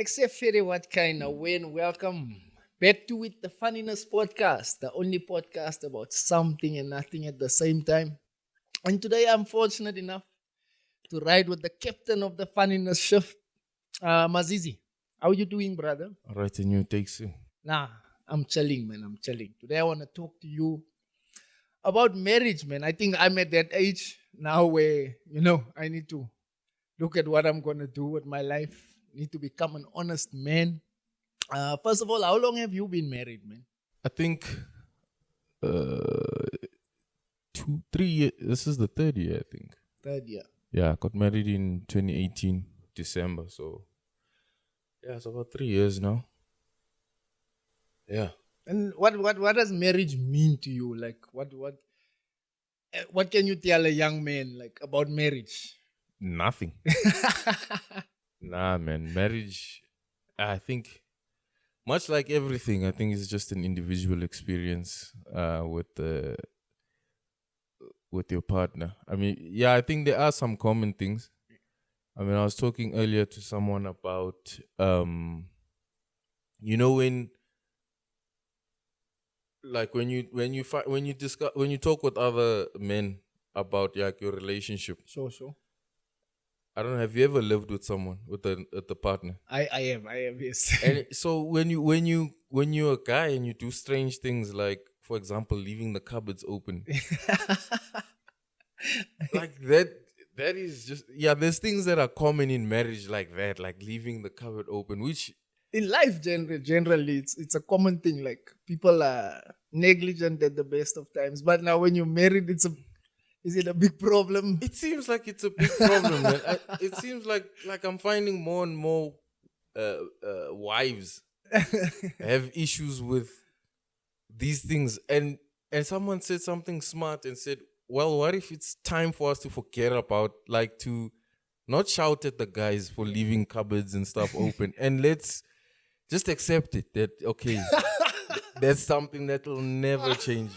Except Fede, what kind of win? Welcome back to it, the Funnyness Podcast, the only podcast about something and nothing at the same time. And today I'm fortunate enough to ride with the captain of the Funniness shift, Mazizi. How you doing, brother? All right, and you Dakes. Nah, I'm chilling, man. I'm chilling. Today I want to talk to you about marriage, man. I think I'm at that age now where, I need to look at what I'm going to do with my life. Need to become an honest man. First of all, how long have you been married, man? I think 3 years. This is the third year, I think. Third year. Yeah, I got married in 2018, December. So, yeah, it's about 3 years now. Yeah. And what does marriage mean to you? Like, what can you tell a young man, like, about marriage? Nothing. Nah, man. Marriage, I think, much like everything, I think it's just an individual experience with your partner. I mean, yeah, I think there are some common things. I mean, I was talking earlier to someone about, when you talk with other men about like your relationship. So. I don't know. Have you ever lived with someone, with a partner? I have, yes. And so when you're a guy and you do strange things, like for example leaving the cupboards open, like that is just, yeah. There's things that are common in marriage like that, like leaving the cupboard open, which in life generally it's a common thing. Like people are negligent at the best of times, but now when you're married, is it a big problem? It seems like it's a big problem, man. It seems like I'm finding more and more wives have issues with these things. And someone said something smart and said, well, what if it's time for us to forget about, like, to not shout at the guys for leaving cupboards and stuff open, and let's just accept it that, okay, that's something that will never change.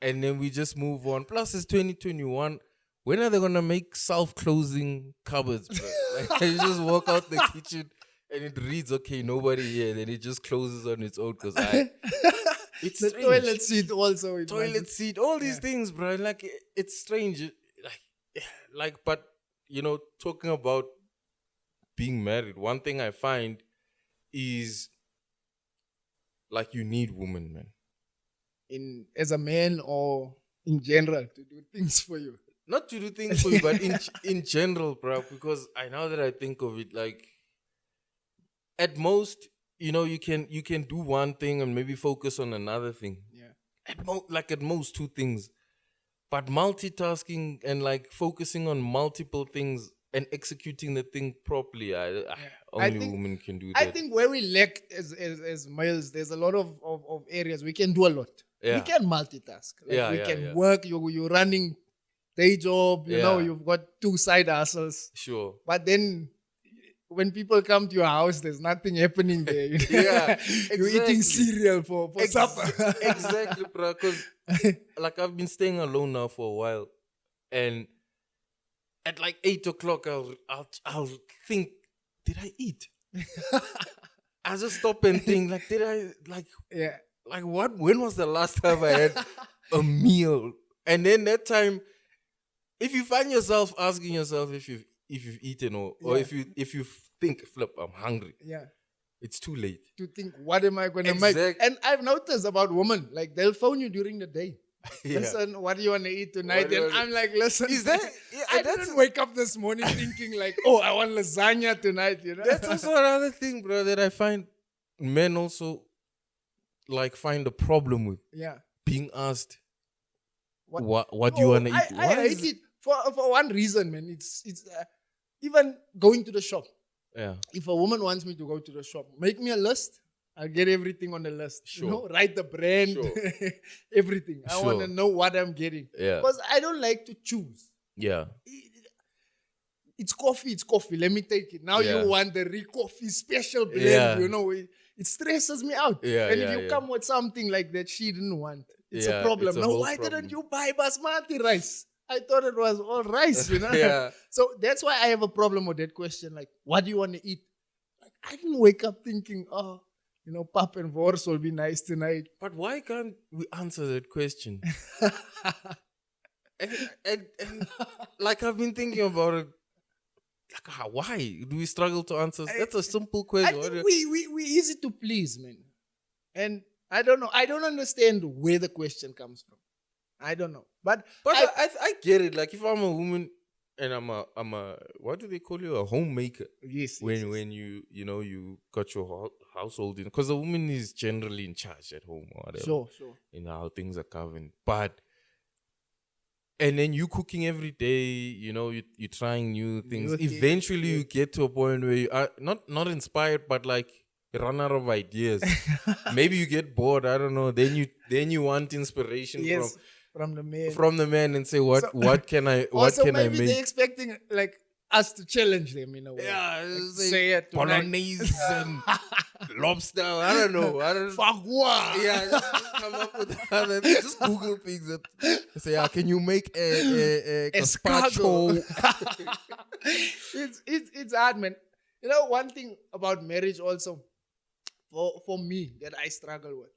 And then we just move on. Plus, it's 2021. When are they going to make self-closing cupboards, bro? Like, you just walk out the kitchen and it reads, okay, nobody here. Then it just closes on its own because it's the strange. toilet seat also. Toilet seat, all these things, bro. Like, it's strange. But, talking about being married, one thing I find is, like, you need women, man. As a man or in general to do things for you? Not to do things for you, but in general, bro. Because now that I think of it, like, at most, you can do one thing and maybe focus on another thing. Yeah. At most 2 things, but multitasking and like focusing on multiple things and executing the thing properly, only women can do that. I think where we lack as males, there's a lot of areas we can do a lot. Yeah. We can multitask. Like we can work. You're running day job. You've got 2 side hustles. Sure. But then when people come to your house, there's nothing happening there. Yeah, exactly. You're eating cereal for supper. Exactly, bro. Because like I've been staying alone now for a while, and at like 8 o'clock, I'll think, did I eat? I just stop and think, like, did I, like, yeah. Like, what? When was the last time I had a meal? And then that time, if you find yourself asking yourself if you've eaten or if you think, flip, I'm hungry. Yeah. It's too late to think, what am I going to make? And I've noticed about women, like they'll phone you during the day. Yeah. Listen, what do you want to eat tonight? And I'm like, listen, is that? Yeah, I didn't wake up this morning thinking like, oh, I want lasagna tonight. That's also another thing, bro, that I find men also like find a problem with. Yeah. Being asked, what do you want to eat? I hate it for one reason, man. It's even going to the shop. Yeah. If a woman wants me to go to the shop, make me a list. I'll get everything on the list. Sure. Write the brand, everything. I want to know what I'm getting. Yeah. Because I don't like to choose. Yeah. It's coffee. Let me take it. Now you want the coffee special blend. Yeah. It stresses me out. Yeah, and if you come with something like that she didn't want, it's a problem. Why didn't you buy basmati rice? I thought it was all rice, Yeah. So that's why I have a problem with that question. Like, what do you want to eat? Like, I didn't wake up thinking, oh, pap and Vors will be nice tonight. But why can't we answer that question? and like I've been thinking about it. Like, why do we struggle to answer? That's a simple I question. think we easy to please, man. And I don't know. I don't understand where the question comes from. I don't know. But I get it. Like if I'm a woman and I'm a what do they call you? A homemaker. Yes. When you got your household in, because the woman is generally in charge at home or whatever. Sure. How things are governed. But and then you cooking every day, you're trying new things. Eventually, you get to a point where you are not inspired, but like you run out of ideas. Maybe you get bored. I don't know. Then you want inspiration from the man. From the man, and say what can I maybe make? They're expecting like us to challenge them in a way. Yeah, say it bolognese and lobster. I don't know. Fagua. Yeah, just come up with that. Just Google things that say, can you make a gazpacho? It's hard, man. One thing about marriage also, for me, that I struggle with,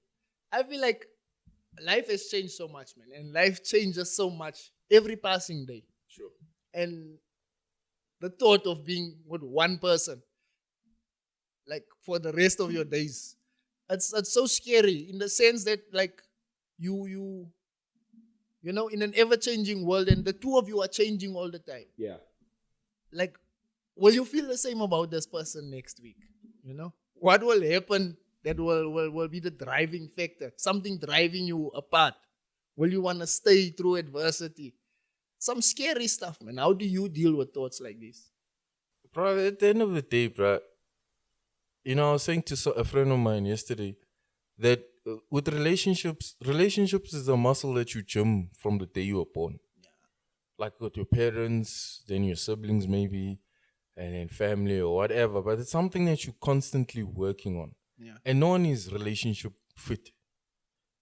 I feel like life has changed so much, man, and life changes so much every passing day. Sure. And the thought of being with one person, like for the rest of your days, it's so scary in the sense that like you in an ever-changing world, and the two of you are changing all the time. Yeah. Like, will you feel the same about this person next week? What will happen that will be the driving factor? Something driving you apart. Will you want to stay through adversity? Some scary stuff, man. How do you deal with thoughts like this? Bro, at the end of the day, bro, I was saying to a friend of mine yesterday that with relationships is a muscle that you gym from the day you were born. Yeah. Like with your parents, then your siblings maybe, and then family or whatever. But it's something that you're constantly working on. Yeah. And no one is relationship fit.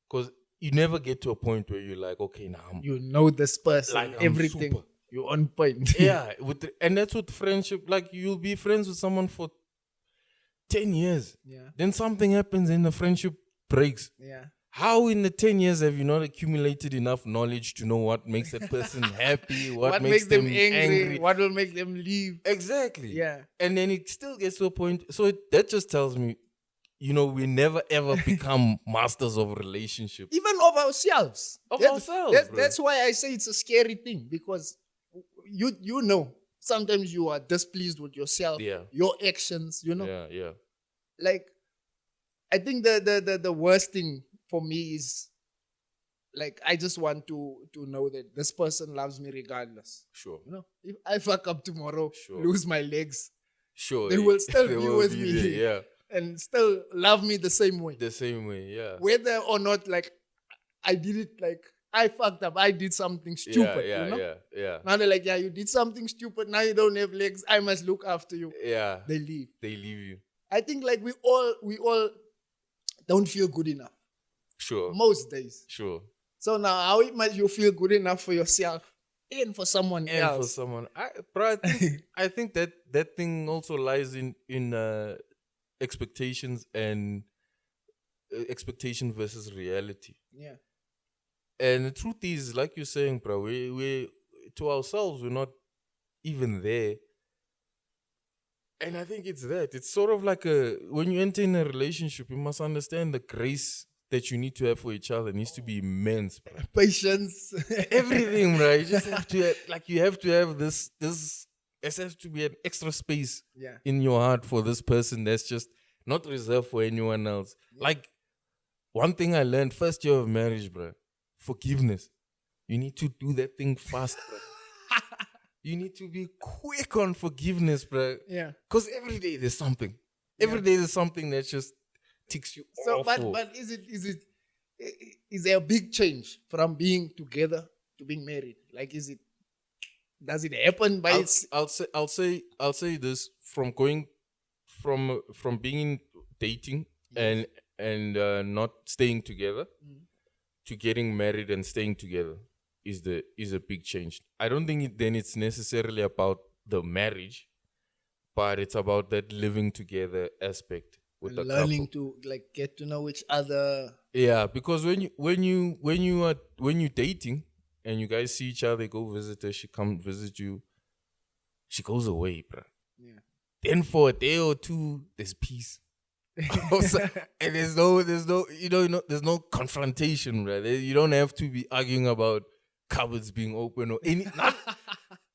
Because you never get to a point where you're like, okay, now this person, like everything. You're on point. Yeah. And that's with friendship. Like you'll be friends with someone for 10 years. Yeah. Then something happens and the friendship breaks. Yeah. How in the 10 years have you not accumulated enough knowledge to know what makes that person happy, what makes them angry, what will make them leave? Exactly. Yeah. And then it still gets to a point. So that just tells me, we never ever become masters of relationships. Even of ourselves. Ourselves. That's why I say it's a scary thing, because sometimes you are displeased with yourself, your actions, Yeah. Like, I think the worst thing for me is, like, I just want to know that this person loves me regardless. Sure. If I fuck up tomorrow, lose my legs, sure, they will still be with me. There, yeah. And still love me the same way. The same way, yeah. Whether or not, like, I did it, like, I fucked up, I did something stupid, Yeah. Now they're like, you did something stupid, now you don't have legs, I must look after you. Yeah. They leave you. I think, like, we all don't feel good enough. Sure. Most days. Sure. So now, how much you feel good enough for yourself and for someone else? And for someone. I think that thing also lies in expectations and expectation versus reality. Yeah. And the truth is, like you're saying, bro, we to ourselves, we're not even there. And I think it's that. It's sort of like when you enter in a relationship, you must understand the grace that you need to have for each other. It needs to be immense, bro. Patience. Everything, right? You just have to have this there has to be an extra space in your heart for this person that's just not reserved for anyone else. Yeah. Like, one thing I learned first year of marriage, bro, forgiveness. You need to do that thing fast, bro. You need to be quick on forgiveness, bro. Yeah. Because every day there's something. Every day there's something that just ticks you off. But is there a big change from being together to being married? Like, does it happen by I'll say this, from going from being dating and not staying together to getting married and staying together is a big change. I don't think then it's necessarily about the marriage, but it's about that living together aspect with the learning couple. to like get to know each other. Yeah, because when you're dating and you guys see each other, go visit her, she come visit you, she goes away, bruh. Yeah. Then for a day or two, there's peace. And there's no, there's no confrontation, right? You don't have to be arguing about cupboards being open or any.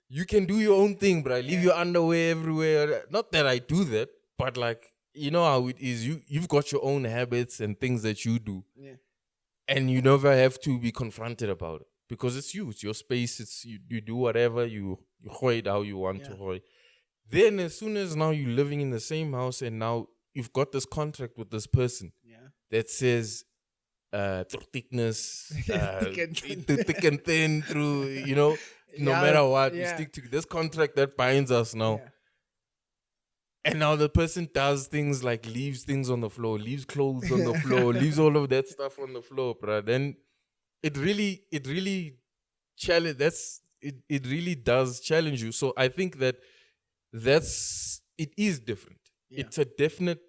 You can do your own thing, bro. Leave your underwear everywhere. Not that I do that, but like you know how it is. You've got your own habits and things that you do, and you never have to be confronted about it because it's you. It's your space. It's you do whatever you hoid how you want to hoid. Then as soon as now you're living in the same house and now you've got this contract with this person that says through thickness, thick and thin, through, no matter what, we stick to this contract that binds us now. And now the person does things like leaves things on the floor, leaves clothes on the floor, leaves all of that stuff on the floor, bruh. Then it really it really does challenge you. So I think that it is different. It's a definite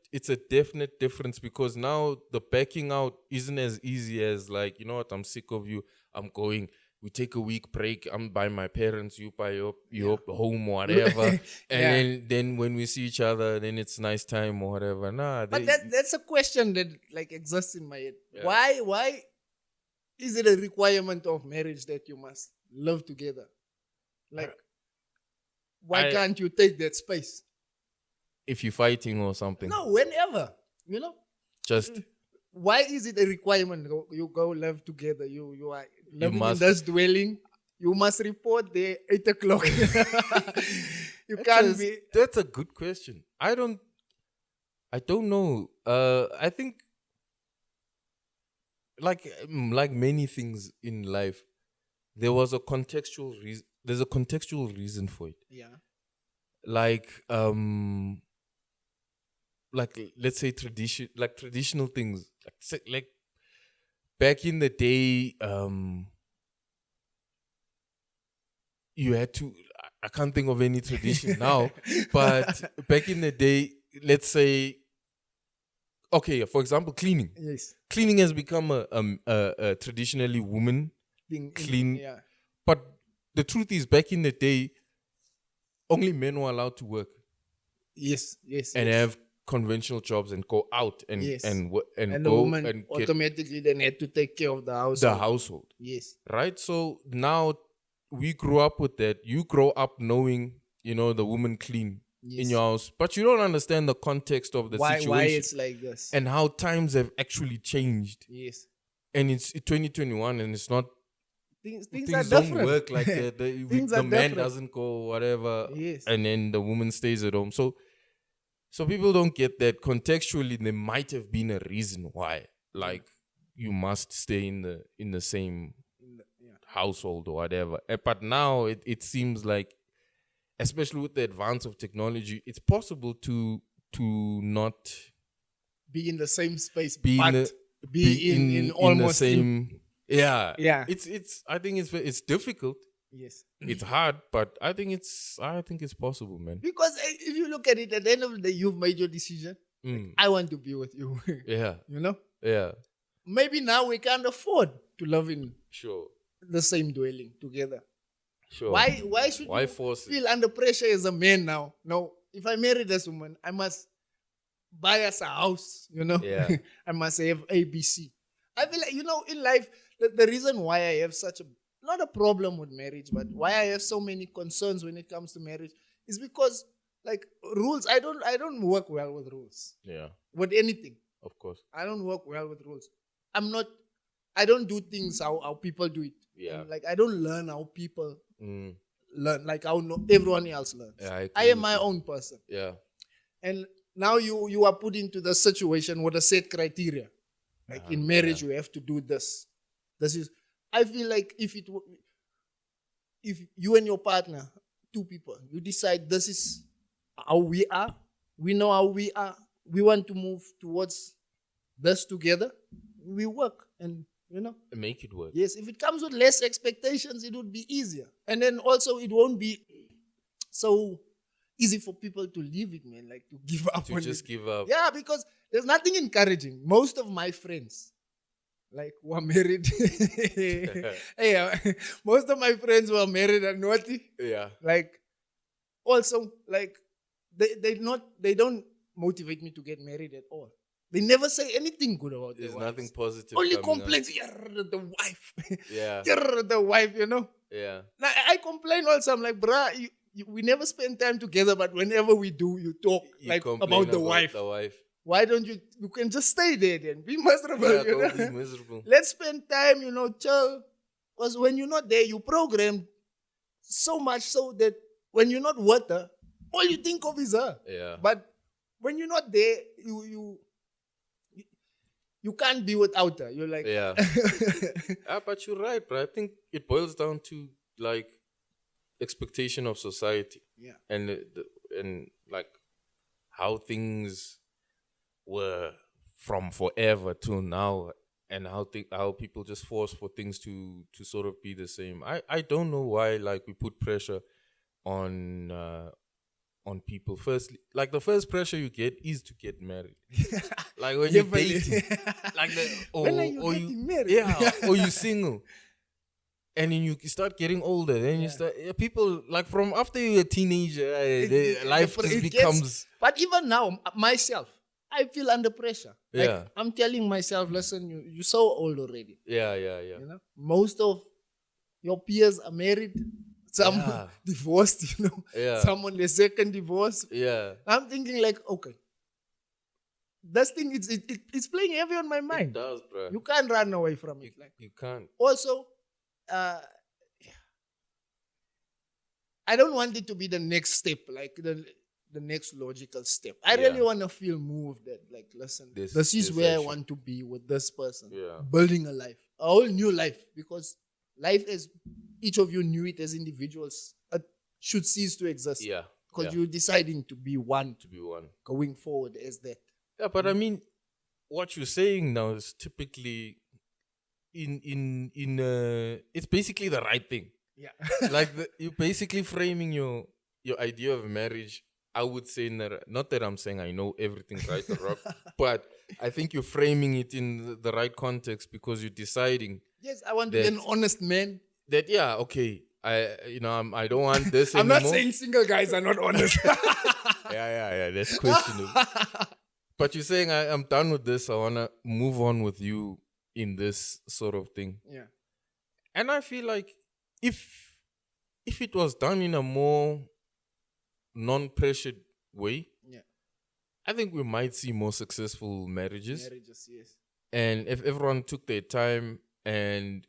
difference because now the backing out isn't as easy as like, you know what, I'm sick of you, I'm going. We take a week break. I'm by my parents. You by your home or whatever. And then when we see each other, then it's nice time or whatever. But that's a question that like exists in my head. Why is it a requirement of marriage that you must live together? Like, why can't you take that space? If you're fighting or something. No, whenever. Just. Why is it a requirement? You go live together. You are living in this dwelling. You must report there 8 o'clock. You can't be. That's a good question. I don't know. I think like many things in life, there's a contextual reason for it. Yeah. Like let's say traditional things, like back in the day, you had to. I can't think of any tradition now, but back in the day, let's say, okay, for example, cleaning. Yes. Cleaning has become a traditionally woman clean. But the truth is, back in the day, only men were allowed to work. Yes. And have conventional jobs and go out and the go woman and automatically then had to take care of the household. The household. Yes. Right? So now we grew up with that. You grow up knowing, the woman clean in your house, but you don't understand the context of the situation. Why it's like this. And how times have actually changed. Yes. And it's 2021 and it's not things don't work like that. The man doesn't go whatever. Yes. And then the woman stays at home. So people don't get that. Contextually, there might have been a reason why. Like you must stay in the same household or whatever. But now it seems like, especially with the advance of technology, it's possible to not be in the same space, be in almost the same. Yeah. It's. I think it's difficult. Yes. It's hard, but I think it's possible, man. Because if you look at it, at the end of the day, you've made your decision. Like, I want to be with you. Yeah. Yeah. Maybe now we can't afford to live in sure the same dwelling together. Sure. Why should you feel under pressure as a man now? No, if I marry this woman, I must buy us a house, Yeah. I must have ABC. I feel like, in life, the reason why I have not a problem with marriage, but why I have so many concerns when it comes to marriage is because, like, rules, I don't work well with rules. Yeah. With anything. Of course. I don't work well with rules. I don't do things how people do it. Yeah. And, like, I don't learn how people learn, like how everyone else learns. Yeah, I am my own person. Yeah. And now you are put into the situation with a set criteria. Like in marriage, you have to do this. I feel like if you and your partner, 2 people, you decide this is how we are, we know how we are, we want to move towards this together, we work and make it work. Yes, if it comes with less expectations, it would be easier. And then also it won't be so easy for people to leave it, man. Like to give up To on just it. give up. Yeah, because there's nothing encouraging. Most of my friends, like, who are married, most of my friends who are married are naughty. Yeah. Like, also, like, they don't motivate me to get married at all. They never say anything good about There's their nothing wives. positive. Only coming complaints. "Yarr, the wife. Yeah. Yarr, the wife, you know. Yeah. Now, I complain also. I'm like, bruh, we never spend time together, but whenever we do, you talk You like complain about the wife. The wife. Why don't you can just stay there then? Be miserable. Yeah, you don't know? be miserable. Let's spend time, chill. Because when you're not there, you program so much so that when you're not with her, all you think of is her. Yeah. But when you're not there, you can't be without her. You're like, Yeah. But you're right, bro. I think it boils down to like expectation of society. Yeah. And and like how things were from forever till now, and how people just force for things to sort of be the same. I don't know why like we put pressure on people. Firstly, like the first pressure you get is to get married. Like when you're dating, like when are you getting married? Yeah, or you single. And then you start getting older. Then you start people like from after you're a teenager, life just becomes. But even now, myself, I feel under pressure. Like, Yeah. I'm telling myself, listen, you're so old already. Yeah. You know, most of your peers are married. Some divorced. Yeah. Some on their second divorce. Yeah. I'm thinking like, okay, this thing it's playing heavy on my mind. It does, bro. You can't run away from it. Like, you can't. also, I don't want it to be the next step, like the next logical step. I really want to feel moved that, like, listen, this is where I want to be with this person. Yeah. Building a whole new life, because life as each of you knew it as individuals should cease to exist. Yeah. Because you're deciding to be one. Going forward as that. Yeah, but I mean, what you're saying now is typically it's basically the right thing. Yeah. Like you're basically framing your idea of marriage. I would say, not that I'm saying I know everything right or wrong, but I think you're framing it in the right context, because you're deciding. Yes, I want to be an honest man. That okay, I don't want this I'm anymore. not saying single guys are not honest. Yeah, that's questionable. But you're saying I'm done with this. I wanna move on with you in this sort of thing. Yeah. And I feel like if it was done in a more non-pressured way, I think we might see more successful marriages. Yes. And if everyone took their time, and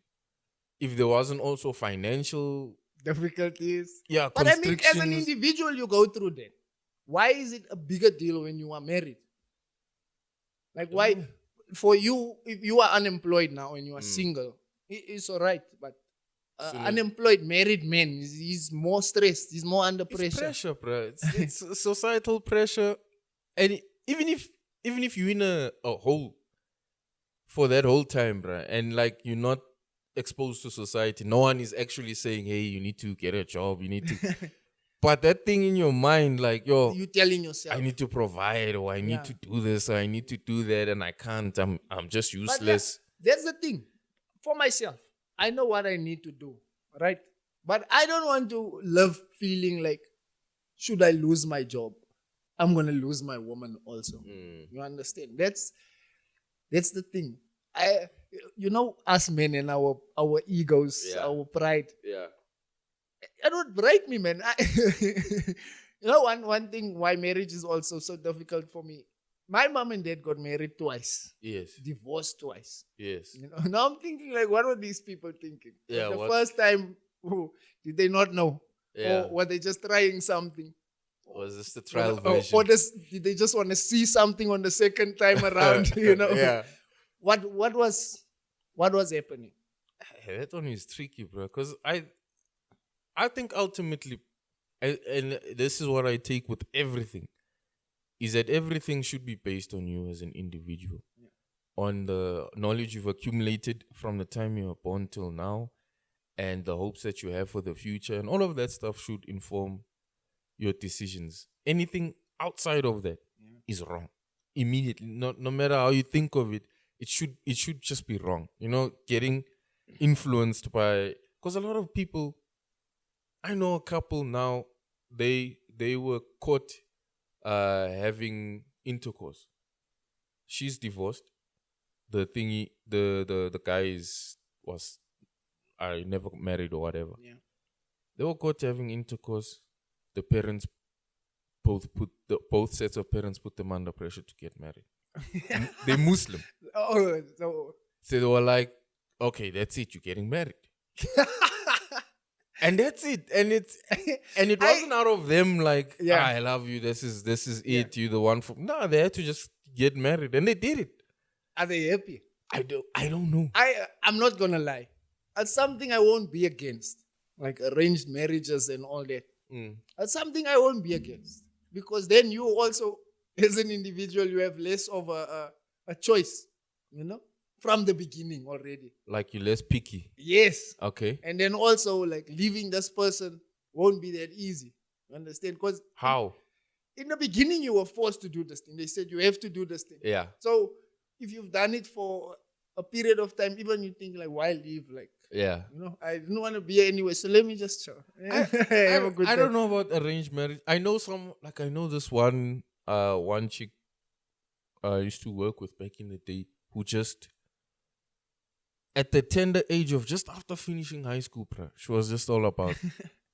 if there wasn't also financial difficulties. Yeah, but I mean, as an individual, you go through that. Why is it a bigger deal when you are married? Like, why? For you, if you are unemployed now and you are single, it's all right. But unemployed married man, he's more stressed. He's more under pressure. It's pressure, bro. It's societal pressure. And even if you're in a hole for that whole time, bro, and like you're not exposed to society, no one is actually saying, hey, you need to get a job, you need to. But that thing in your mind, like, you telling yourself, I need to provide, or I need to do this, or I need to do that, and I can't. I'm just useless. That's the thing. For myself, I know what I need to do, right? But I don't want to live feeling like, should I lose my job, I'm gonna lose my woman also. You understand? That's the thing. Us men and our egos, our pride. Yeah. It would break me, man. One thing why marriage is also so difficult for me. My mom and dad got married twice. Yes. Divorced twice. Yes. Now I'm thinking, like, what were these people thinking? Yeah. The first time, did they not know? Yeah. Or were they just trying something? Was this the trial version? Or did they just want to see something on the second time around? Yeah. What was happening? That one is tricky, bro. Because I think ultimately, and this is what I take with everything, is that everything should be based on you as an individual, on the knowledge you've accumulated from the time you were born till now, and the hopes that you have for the future, and all of that stuff should inform your decisions. Anything outside of that is wrong. Immediately. No matter how you think of it, it should just be wrong. Getting influenced by, because a lot of people, I know a couple now, they were caught having intercourse. She's divorced. The thingy, the guy was never married or whatever. Yeah. They were caught having intercourse. The parents both sets of parents put them under pressure to get married. They're Muslim. Oh, So they were like, okay, that's it, you're getting married. And that's it. And it wasn't out of them like, I love you, this is it, you're the one for. No, they had to just get married, and they did it. Are they happy? I don't know. I'm not gonna lie. It's something I won't be against, like arranged marriages and all that. That's something I won't be against, because then you also, as an individual, you have less of a choice, from the beginning already. Like you're less picky. Yes. Okay. And then also, like, leaving this person won't be that easy. You understand? Because how? In the beginning, you were forced to do this thing. They said you have to do this thing. Yeah. So if you've done it for a period of time, even you think like, why leave? Like, yeah. I didn't want to be here anyway, so let me just chill. I don't know about arranged marriage. I know this one chick I used to work with back in the day who just, at the tender age of just after finishing high school, she was just all about,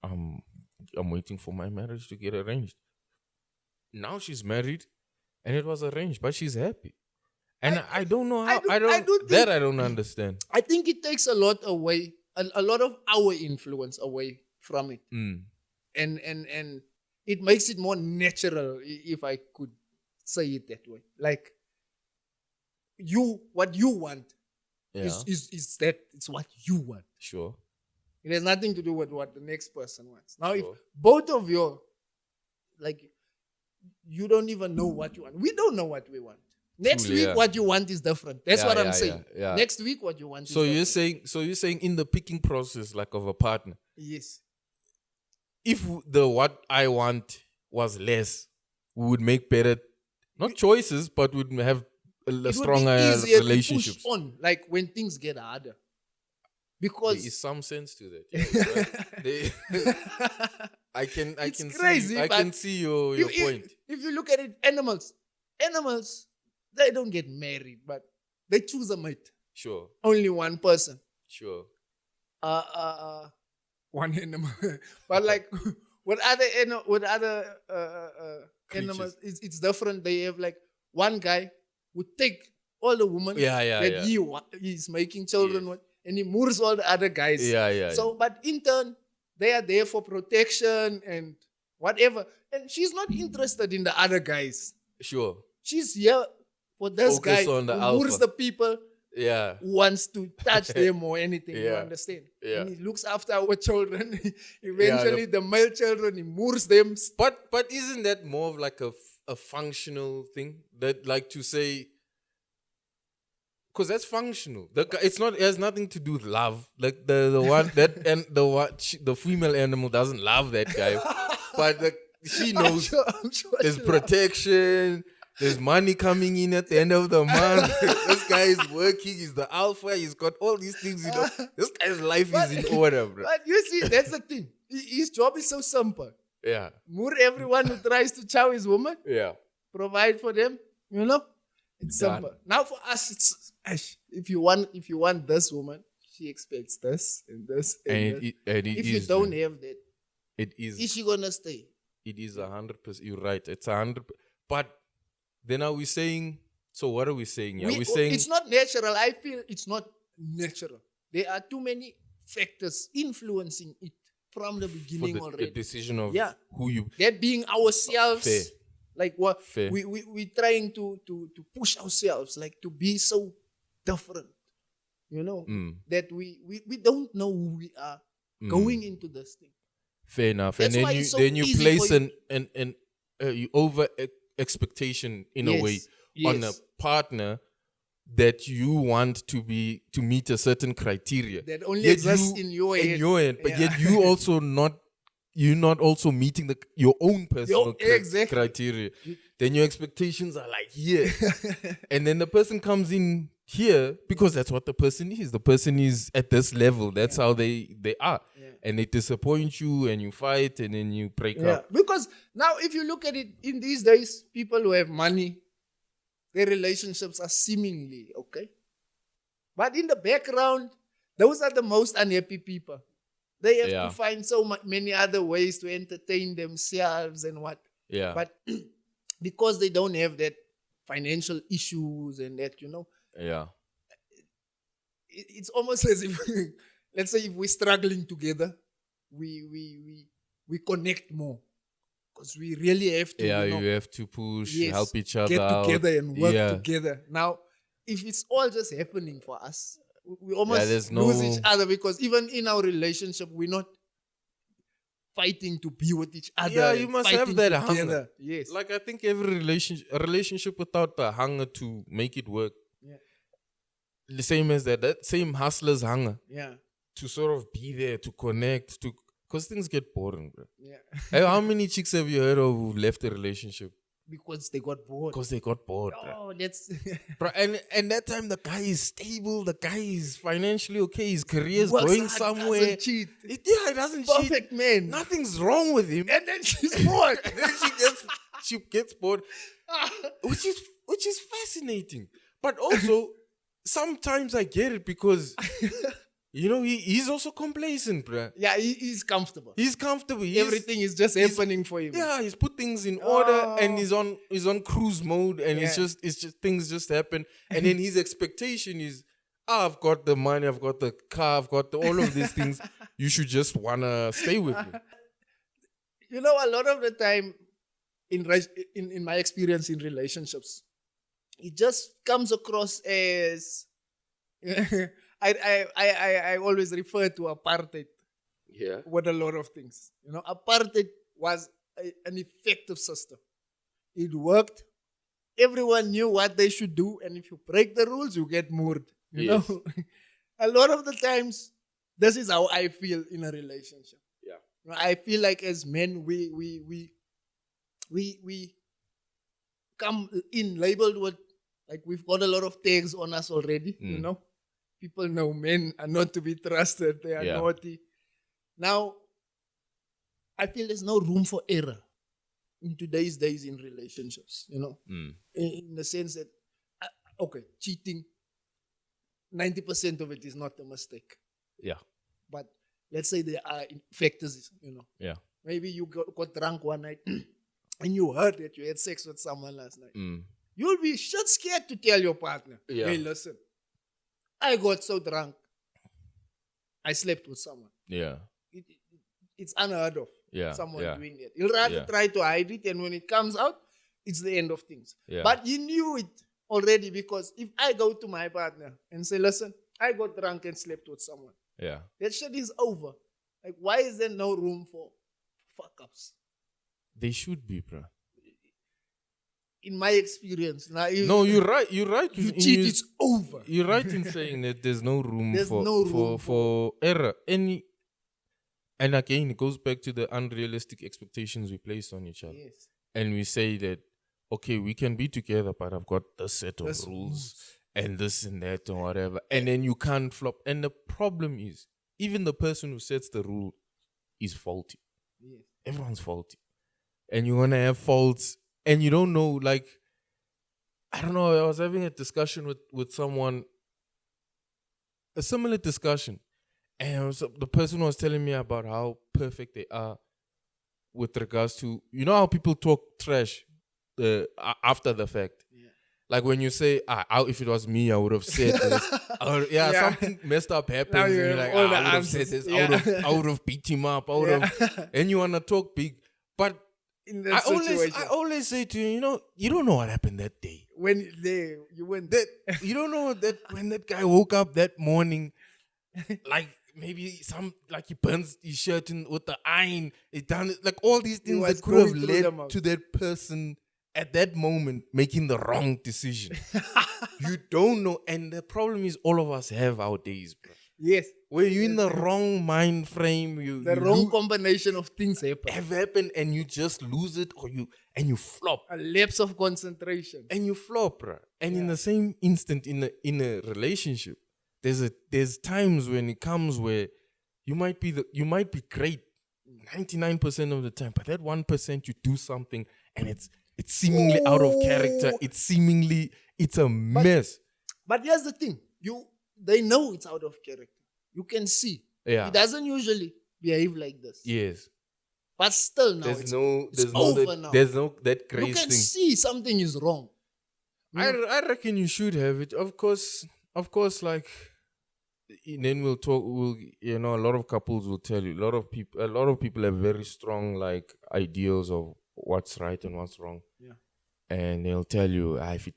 I'm waiting for my marriage to get arranged. Now she's married, and it was arranged, but she's happy. And I don't know how. I don't understand. I think it takes a lot away, a lot of our influence away from it, and it makes it more natural, if I could say it that way. Like, what you want is that it's what you want. Sure. It has nothing to do with what the next person wants. Now, if both of you, like, you don't even know what you want. We don't know what we want. Next week, what you want is different. That's what I'm saying. Yeah. Next week, what you want is different. So you're saying in the picking process, like, of a partner. Yes. If what I want was less, we would make better, not choices, but would have a stronger relationships. To push on, like, when things get harder. Because there is some sense to that. Yeah, I can see your point. If you look at it, animals, they don't get married, but they choose a mate. Sure. Only one person. Sure. One animal. But like with other animals, it's different. They have like one guy would take all the women he's making children with, and he moors all the other guys. So, but in turn, they are there for protection and whatever. And she's not interested in the other guys. Sure. She's here for this guy who moors the people who wants to touch them or anything. You understand? Yeah. And he looks after our children. Eventually, the male children, he moors them. But isn't that more of like a functional thing? That, like, to say, because that's functional. It has nothing to do with love. Like the one that and the female animal doesn't love that guy, but she knows I'm sure there's protection. There's money coming in at the end of the month. This guy is working. He's the alpha. He's got all these things. This guy's life is in order, bro. But you see, that's the thing. His job is so simple. Yeah. Moor everyone who tries to chow his woman. Yeah. Provide for them. It's simple. Now for us, it's if you want this woman, she expects this and this and this. If you don't have that, it is she gonna stay? It is 100%. You're right. It's 100%. But then are we saying? So what are we saying? Yeah, we're saying it's not natural. I feel it's not natural. There are too many factors influencing it from the beginning already. The decision of who you. That being ourselves. Fair. Like what we trying to push ourselves, like to be so different, that we don't know who we are going into this thing. Fair enough. That's and then you place an over expectation in a way on a partner that you want to meet a certain criteria that only exists in your head. But yet you also not you're not also meeting your own personal exactly. criteria, then your expectations are like here. And then the person comes in here because that's what the person is. The person is at this level. That's how they are. Yeah. And they disappoint you and you fight and then you break up. Because now if you look at it in these days, people who have money, their relationships are seemingly okay. But in the background, those are the most unhappy people. They have to find so many other ways to entertain themselves and what. Yeah. But because they don't have that financial issues and that, Yeah. It's almost as if, let's say, if we're struggling together, we connect more because we really have to. You have to push, help each other, get together out. and work together. Now, if it's all just happening for us, we almost lose each other because even in our relationship, we're not fighting to be with each other. Yeah, you must have that hunger. Yes. Like I think every relationship without the hunger to make it work. Yeah. The same as that same hustler's hunger. Yeah. To sort of be there, to connect, because things get boring, bro. Yeah. Hey, how many chicks have you heard of who left a relationship? Because they got bored. Because they got bored. Oh, that's... Bro, and that time the guy is stable, the guy is financially okay, his career is going somewhere. Doesn't cheat. It doesn't cheat. Perfect man. Nothing's wrong with him. And then she's bored. And then she gets bored. Which is fascinating. But also, sometimes I get it because... he's also complacent, bruh. Yeah, he's comfortable. He's comfortable. Everything is just happening for him. Yeah, he's put things in order and he's on cruise mode and it's just things just happen. And then his expectation is, I've got the money, I've got the car, I've got all of these things. You should just wanna stay with me. A lot of the time in my experience in relationships, it just comes across as I always refer to apartheid with a lot of things. Apartheid was an effective system. It worked. Everyone knew what they should do. And if you break the rules, you get murdered. You know? A lot of the times, this is how I feel in a relationship. Yeah. I feel like as men, we come in labeled with, like we've got a lot of tags on us already, People know men are not to be trusted. They are naughty. Now, I feel there's no room for error in today's days in relationships, in the sense that, cheating, 90% of it is not a mistake. Yeah. But let's say there are factors, Yeah. Maybe you got drunk one night and you heard that you had sex with someone last night. You'll be shit scared to tell your partner, hey, listen, I got so drunk, I slept with someone. Yeah. It's unheard of. Someone Yeah. doing that. You'll rather try to hide it, and when it comes out, it's the end of things. Yeah. But you knew it already, because if I go to my partner and say, listen, I got drunk and slept with someone, that shit is over. Like, why is there no room for fuck-ups? They should be, bro. In my experience. Now, you're right. You're right. You cheat, it's over. You're right in saying that there's no room for error. And again, it goes back to the unrealistic expectations we place on each other. Yes. And we say that, okay, we can be together, but I've got this set of rules and this and that and whatever. And then you can't flop. And the problem is, even the person who sets the rule is faulty. Yes. Everyone's faulty. And you're going to have faults. And you don't know, like, I don't know, I was having a discussion with someone, a similar discussion. And the person was telling me about how perfect they are with regards to, how people talk trash after the fact. Yeah. Like when you say, if it was me, I would have said this. Something messed up happens. And you're like, I would have said this. I would have beat him up. And you want to talk big. But I always say to you, you don't know what happened that day. When you went there. You don't know that when that guy woke up that morning, like maybe he burns his shirt with the iron. It done like all these things that could have led to that person at that moment making the wrong decision. You don't know, and the problem is all of us have our days, bro. Yes. Where you're in the wrong mind frame, you wrong combination of things happen. have happened and you just lose it, or you flop. A lapse of concentration. And you flop, bruh. And in the same instant, in a relationship, there's times when it comes where you might be great 99% of the time, but that 1% you do something and it's seemingly out of character. It's a mess. But here's the thing. They know it's out of character. You can see. Yeah. He doesn't usually behave like this. Yes. But still now There's no that grace you can thing. see something is wrong. I reckon you should have it. Of course, like, then we'll talk. A lot of couples will tell you. A lot of people have very strong like ideals of what's right and what's wrong. Yeah. And they'll tell you if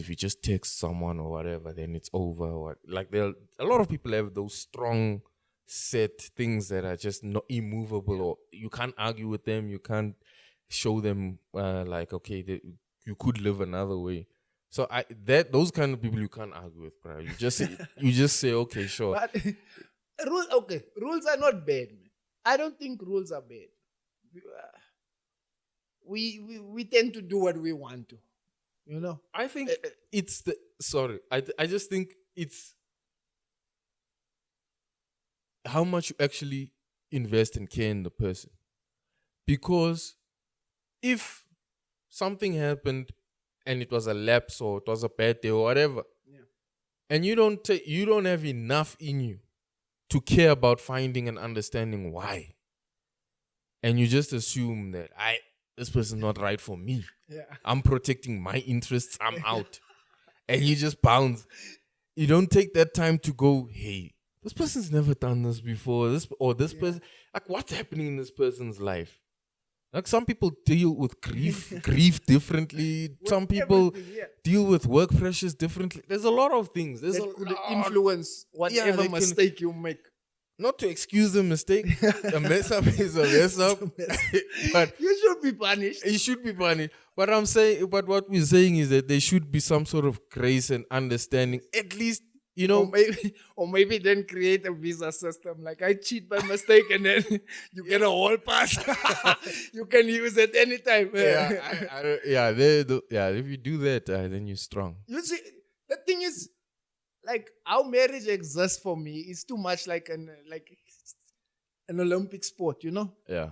you just text someone or whatever, then it's over. Or like a lot of people have those strong set things that are just not immovable, or you can't argue with them. You can't show them you could live another way. So those kind of people you can't argue with, bro. You just say okay, sure. But rules are not bad, man. I don't think rules are bad. We tend to do what we want to, I think I just think it's how much you actually invest and care in the person. Because if something happened and it was a lapse or it was a bad day or whatever, and you don't have enough in you to care about finding and understanding why, and you just assume that this person's not right for me. Yeah. I'm protecting my interests. I'm out. And you just bounce. You don't take that time to go, hey, this person's never done this before. This person, like, what's happening in this person's life? Like, some people deal with grief differently. Some people deal with work pressures differently. There's a lot of things. That could influence whatever mistake you make. Not to excuse the mistake. A mess up is a mess up. But you should be punished. You should be punished. But what we're saying is that there should be some sort of grace and understanding. At least, or maybe then create a visa system. Like, I cheat by mistake and then you get a whole pass. You can use it anytime. If you do that, then you're strong. You see, the thing is, like, how marriage exists for me is too much like an Olympic sport, Yeah.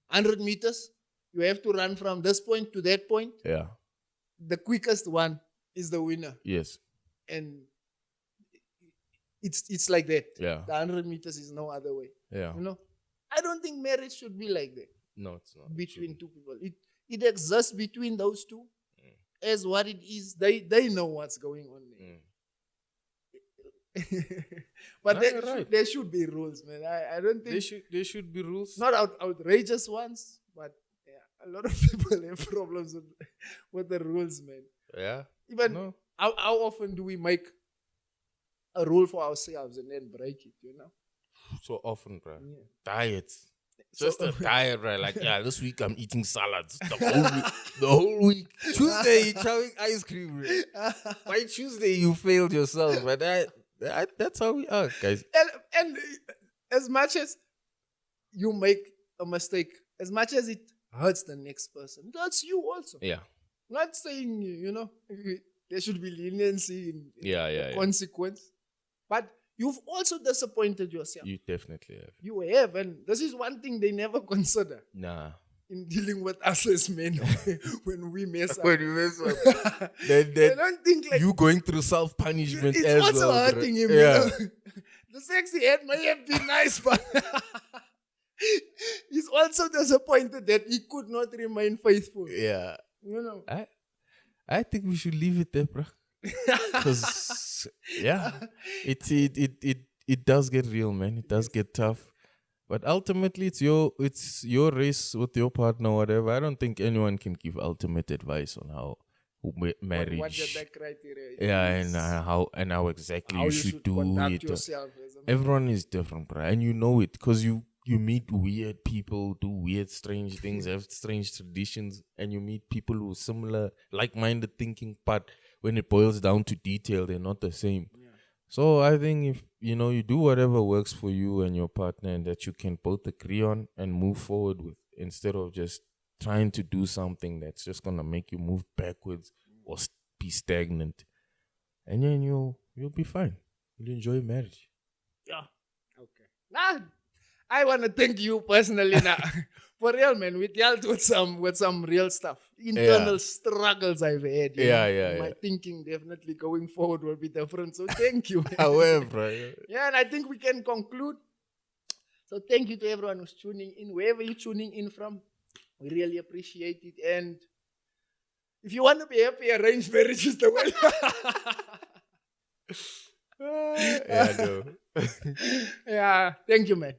100 meters, you have to run from this point to that point. Yeah. The quickest one is the winner. Yes. And it's like that. Yeah. The 100 meters is no other way. Yeah. I don't think marriage should be like that. No, it's not. Between two people. It exists between those two as what it is. They know what's going on there. But there should be rules, man. I don't think there should be rules. Not outrageous ones, but a lot of people have problems with the rules, man. Yeah. Even how often do we make a rule for ourselves and then break it, So often, bro. Yeah. Diets. Just a diet, right? Like, this week I'm eating salads. The whole week. Tuesday, you're trying ice cream, right? By Tuesday, you failed yourself, but that's how we are, guys. And as much as you make a mistake, as much as it hurts the next person, it hurts you also. Yeah. Not saying, there should be leniency in consequence. But you've also disappointed yourself. You definitely have. You have. And this is one thing they never consider. Nah. In dealing with us as men when we mess up. When you mess up. Then I don't think like... You going through self-punishment as well. It's also hurting him. Yeah. The sexy head may have been nice, but he's also disappointed that he could not remain faithful. Yeah. I think we should leave it there, bro. Because, it does get real, man. It does get tough. But ultimately, it's your race with your partner, whatever. I don't think anyone can give ultimate advice on how marriage. What the criteria is. Yeah, and how exactly you should do it. Everyone is different, bro, and you know it because you meet weird people, do weird, strange things, have strange traditions, and you meet people who similar, like-minded thinking. But when it boils down to detail, they're not the same. Yeah. So I think you do whatever works for you and your partner and that you can both agree on and move forward with, instead of just trying to do something that's just gonna make you move backwards or be stagnant. And then you'll be fine. You'll enjoy marriage. Yeah. Okay. Nah, I want to thank you personally now. For real, man. We dealt with some real stuff. Internal struggles I've had. My thinking definitely going forward will be different. So thank you. However, yeah, and I think we can conclude. So thank you to everyone who's tuning in, wherever you're tuning in from. We really appreciate it. And if you want to be happy, arranged marriage is the way. yeah, no. yeah, thank you, man.